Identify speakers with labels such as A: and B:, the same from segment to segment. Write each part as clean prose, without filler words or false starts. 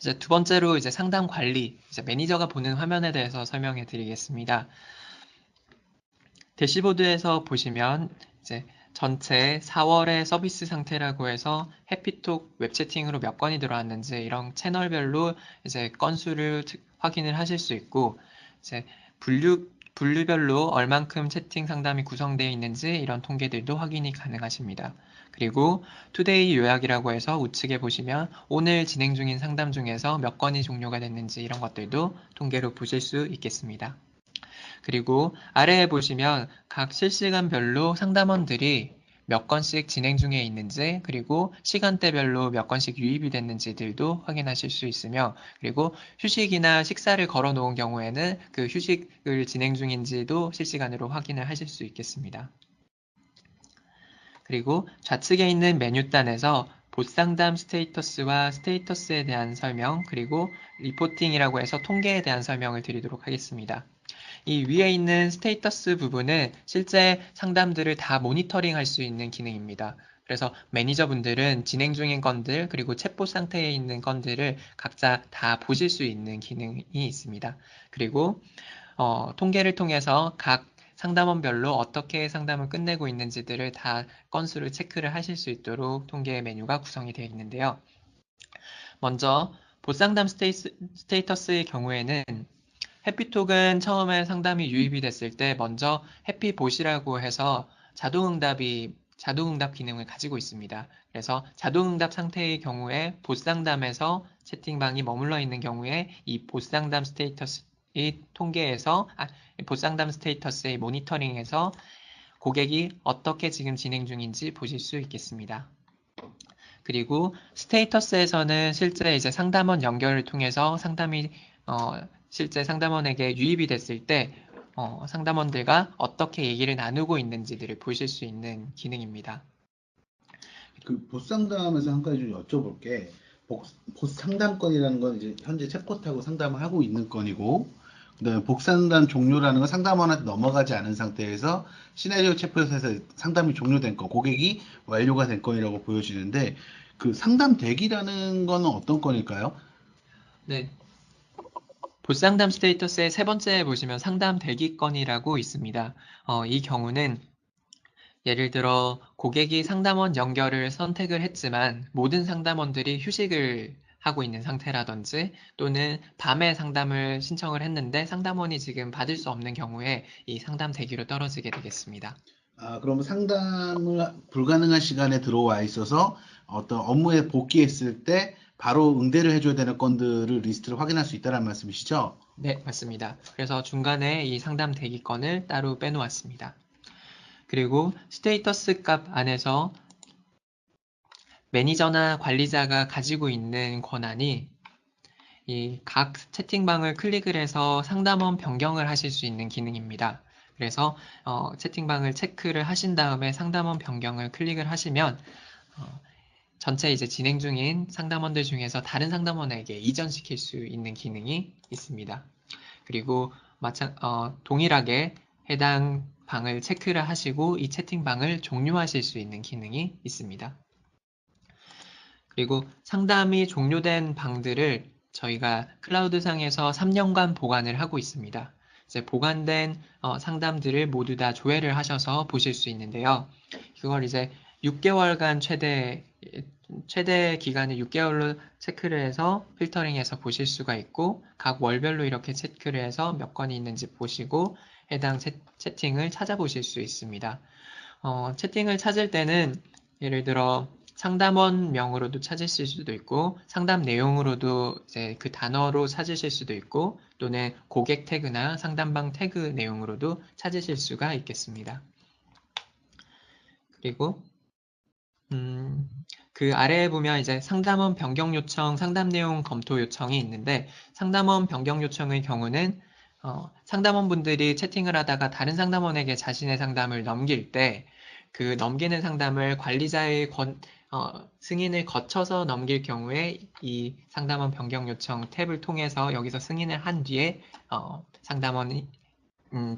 A: 이제 두 번째로 이제 상담 관리, 이제 매니저가 보는 화면에 대해서 설명해 드리겠습니다. 대시보드에서 보시면 이제 전체 4월의 서비스 상태라고 해서 해피톡 웹채팅으로 몇 건이 들어왔는지 이런 채널별로 이제 건수를 확인을 하실 수 있고, 이제 분류별로 얼만큼 채팅 상담이 구성되어 있는지 이런 통계들도 확인이 가능하십니다. 그리고 투데이 요약이라고 해서 우측에 보시면 오늘 진행 중인 상담 중에서 몇 건이 종료가 됐는지 이런 것들도 통계로 보실 수 있겠습니다. 그리고 아래에 보시면 각 실시간별로 상담원들이 몇 건씩 진행 중에 있는지, 그리고 시간대별로 몇 건씩 유입이 됐는지들도 확인하실 수 있으며, 그리고 휴식이나 식사를 걸어 놓은 경우에는 그 휴식을 진행 중인지도 실시간으로 확인을 하실 수 있겠습니다. 그리고 좌측에 있는 메뉴단에서 봇상담 스테이터스와 스테이터스에 대한 설명, 그리고 리포팅이라고 해서 통계에 대한 설명을 드리도록 하겠습니다. 이 위에 있는 스테이터스 부분은 실제 상담들을 다 모니터링 할 수 있는 기능입니다. 그래서 매니저분들은 진행 중인 건들, 그리고 챗봇 상태에 있는 건들을 각자 다 보실 수 있는 기능이 있습니다. 그리고 통계를 통해서 각 상담원별로 어떻게 상담을 끝내고 있는지들을 다 건수를 체크를 하실 수 있도록 통계 메뉴가 구성이 되어 있는데요. 먼저 봇상담 스테이터스의 경우에는 해피톡은 처음에 상담이 유입이 됐을 때 먼저 해피봇이라고 해서 자동응답 기능을 가지고 있습니다. 그래서 자동응답 상태의 경우에 봇상담에서 채팅방이 머물러 있는 경우에 이 봇상담 스테이터스의 통계에서 봇상담 스테이터스의 모니터링에서 고객이 어떻게 지금 진행 중인지 보실 수 있겠습니다. 그리고 스테이터스에서는 실제 이제 상담원 연결을 통해서 상담이 실제 상담원에게 유입이 됐을 때 상담원들과 어떻게 얘기를 나누고 있는지들을 보실 수 있는 기능입니다.
B: 그 보상담에서 한 가지 좀 여쭤볼게. 보상담건이라는 건 이제 현재 챗봇하고 상담을 하고 있는 건이고, 그다음에 복상담 종료라는 건 상담원한테 넘어가지 않은 상태에서 시나리오 챗봇에서 상담이 종료된 건, 고객이 완료가 된 건이라고 보여지는데, 그 상담 대기라는 거는 어떤 건일까요?
A: 네. 봇상담 스테이터스의 세 번째에 보시면 상담 대기건이라고 있습니다. 이 경우는 예를 들어 고객이 상담원 연결을 선택을 했지만 모든 상담원들이 휴식을 하고 있는 상태라든지, 또는 밤에 상담을 신청을 했는데 상담원이 지금 받을 수 없는 경우에 이 상담 대기로 떨어지게 되겠습니다.
B: 그러면 상담을 불가능한 시간에 들어와 있어서 어떤 업무에 복귀했을 때 바로 응대를 해줘야 되는 건들을 리스트를 확인할 수 있다는 말씀이시죠?
A: 네, 맞습니다. 그래서 중간에 이 상담 대기건을 따로 빼놓았습니다. 그리고 스테이터스 값 안에서 매니저나 관리자가 가지고 있는 권한이 이 각 채팅방을 클릭을 해서 상담원 변경을 하실 수 있는 기능입니다. 그래서 채팅방을 체크를 하신 다음에 상담원 변경을 클릭을 하시면 전체 이제 진행 중인 상담원들 중에서 다른 상담원에게 이전시킬 수 있는 기능이 있습니다. 그리고 동일하게 해당 방을 체크를 하시고 이 채팅방을 종료하실 수 있는 기능이 있습니다. 그리고 상담이 종료된 방들을 저희가 클라우드상에서 3년간 보관을 하고 있습니다. 이제 보관된 상담들을 모두 다 조회를 하셔서 보실 수 있는데요. 그걸 이제 6개월간 최대 기간을 6개월로 체크를 해서 필터링해서 보실 수가 있고, 각 월별로 이렇게 체크를 해서 몇 건이 있는지 보시고 해당 채팅을 찾아보실 수 있습니다. 채팅을 찾을 때는 예를 들어 상담원 명으로도 찾으실 수도 있고, 상담 내용으로도 이제 그 단어로 찾으실 수도 있고, 또는 고객 태그나 상담방 태그 내용으로도 찾으실 수가 있겠습니다. 그리고 그 아래에 보면 이제 상담원 변경 요청, 상담 내용 검토 요청이 있는데, 상담원 변경 요청의 경우는 상담원분들이 채팅을 하다가 다른 상담원에게 자신의 상담을 넘길 때 그 넘기는 상담을 관리자의 승인을 거쳐서 넘길 경우에 이 상담원 변경 요청 탭을 통해서 여기서 승인을 한 뒤에 상담원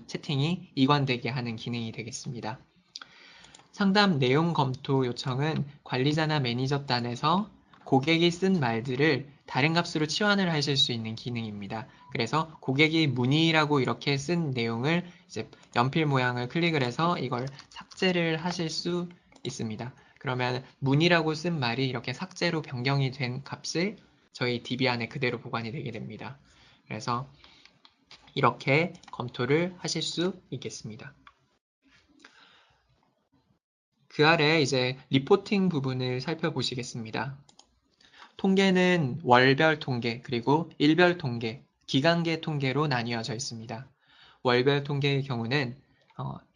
A: 채팅이 이관되게 하는 기능이 되겠습니다. 상담 내용 검토 요청은 관리자나 매니저 단에서 고객이 쓴 말들을 다른 값으로 치환을 하실 수 있는 기능입니다. 그래서 고객이 문의라고 이렇게 쓴 내용을 이제 연필 모양을 클릭을 해서 이걸 삭제를 하실 수 있습니다. 그러면 문의라고 쓴 말이 이렇게 삭제로 변경이 된 값을 저희 DB 안에 그대로 보관이 되게 됩니다. 그래서 이렇게 검토를 하실 수 있겠습니다. 그 아래 이제 리포팅 부분을 살펴보시겠습니다. 통계는 월별 통계 그리고 일별 통계, 기간계 통계로 나뉘어져 있습니다. 월별 통계의 경우는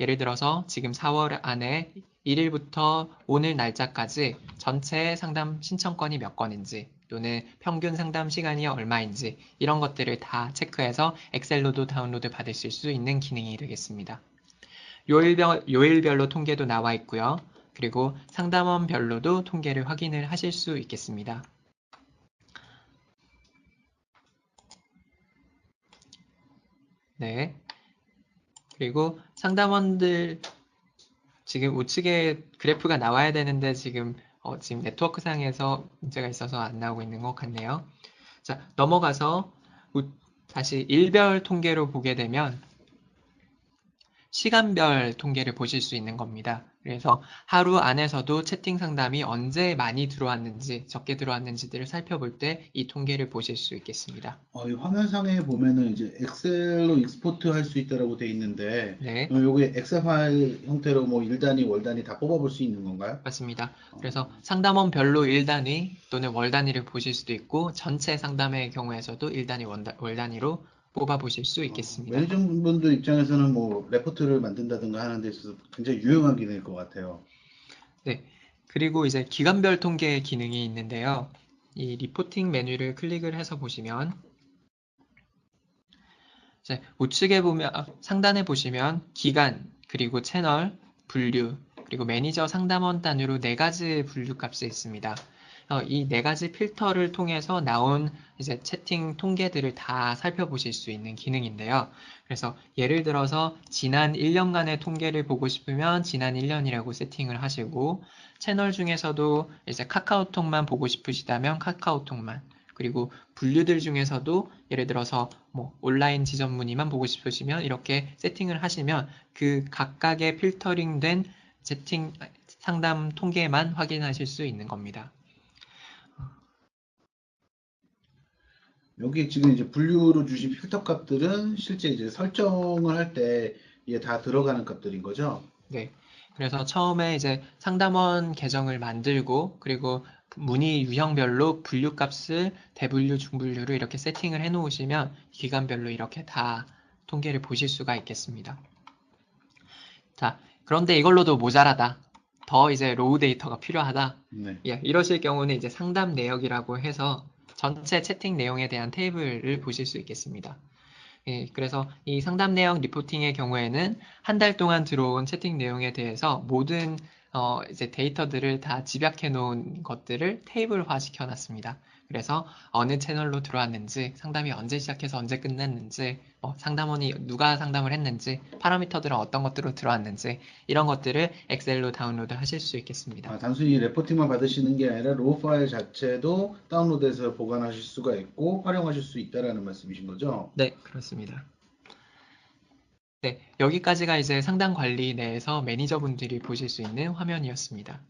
A: 예를 들어서 지금 4월 안에 1일부터 오늘 날짜까지 전체 상담 신청건이 몇 건인지 또는 평균 상담 시간이 얼마인지 이런 것들을 다 체크해서 엑셀로도 다운로드 받으실 수 있는 기능이 되겠습니다. 요일별로 통계도 나와 있고요. 그리고 상담원별로도 통계를 확인을 하실 수 있겠습니다. 네. 그리고 상담원들 지금 우측에 그래프가 나와야 되는데 지금 네트워크상에서 문제가 있어서 안 나오고 있는 것 같네요. 자, 넘어가서 다시 일별 통계로 보게 되면 시간별 통계를 보실 수 있는 겁니다. 그래서 하루 안에서도 채팅 상담이 언제 많이 들어왔는지 적게 들어왔는지들을 살펴볼 때 이 통계를 보실 수 있겠습니다.
B: 이 화면상에 보면은 이제 엑셀로 익스포트 할 수 있다라고 돼 있는데,
A: 네.
B: 요게 엑셀 파일 형태로 뭐 일 단위, 월 단위 다 뽑아볼 수 있는 건가요?
A: 맞습니다. 그래서 상담원별로 일 단위 또는 월 단위를 보실 수도 있고 전체 상담의 경우에서도 일 단위, 월 단위로 뽑아보실 수 있겠습니다.
B: 매니저분들 입장에서는 뭐 레포트를 만든다든가 하는 데 있어서 굉장히 유용한 기능일 것 같아요.
A: 네. 그리고 이제 기간별 통계 기능이 있는데요. 이 리포팅 메뉴를 클릭을 해서 보시면 이제 우측에 보면 상단에 보시면 기간 그리고 채널, 분류 그리고 매니저 상담원 단위로 4가지 분류 값이 있습니다. 이 4가지 필터를 통해서 나온 이제 채팅 통계들을 다 살펴보실 수 있는 기능인데요. 그래서 예를 들어서 지난 1년간의 통계를 보고 싶으면 지난 1년이라고 세팅을 하시고 채널 중에서도 이제 카카오톡만 보고 싶으시다면 카카오톡만 그리고 분류들 중에서도 예를 들어서 뭐 온라인 지점 문의만 보고 싶으시면 이렇게 세팅을 하시면 그 각각의 필터링된 채팅 상담 통계만 확인하실 수 있는 겁니다.
B: 여기 지금 이제 분류로 주신 필터 값들은 실제 이제 설정을 할 때 이게 다 들어가는 값들인 거죠?
A: 네. 그래서 처음에 이제 상담원 계정을 만들고 그리고 문의 유형별로 분류 값을 대분류, 중분류로 이렇게 세팅을 해 놓으시면 기간별로 이렇게 다 통계를 보실 수가 있겠습니다. 자, 그런데 이걸로도 모자라다. 더 이제 로우 데이터가 필요하다.
B: 네.
A: 예, 이러실 경우는 이제 상담 내역이라고 해서 전체 채팅 내용에 대한 테이블을 보실 수 있겠습니다. 예, 그래서 이 상담 내역 리포팅의 경우에는 한 달 동안 들어온 채팅 내용에 대해서 모든 이제 데이터들을 다 집약해 놓은 것들을 테이블화 시켜 놨습니다. 그래서 어느 채널로 들어왔는지, 상담이 언제 시작해서 언제 끝났는지, 상담원이 누가 상담을 했는지, 파라미터들은 어떤 것들로 들어왔는지 이런 것들을 엑셀로 다운로드 하실 수 있겠습니다.
B: 단순히 레포팅만 받으시는 게 아니라 로우 파일 자체도 다운로드해서 보관하실 수가 있고 활용하실 수 있다라는 말씀이신 거죠?
A: 네, 그렇습니다. 네, 여기까지가 이제 상담 관리 내에서 매니저분들이 보실 수 있는 화면이었습니다.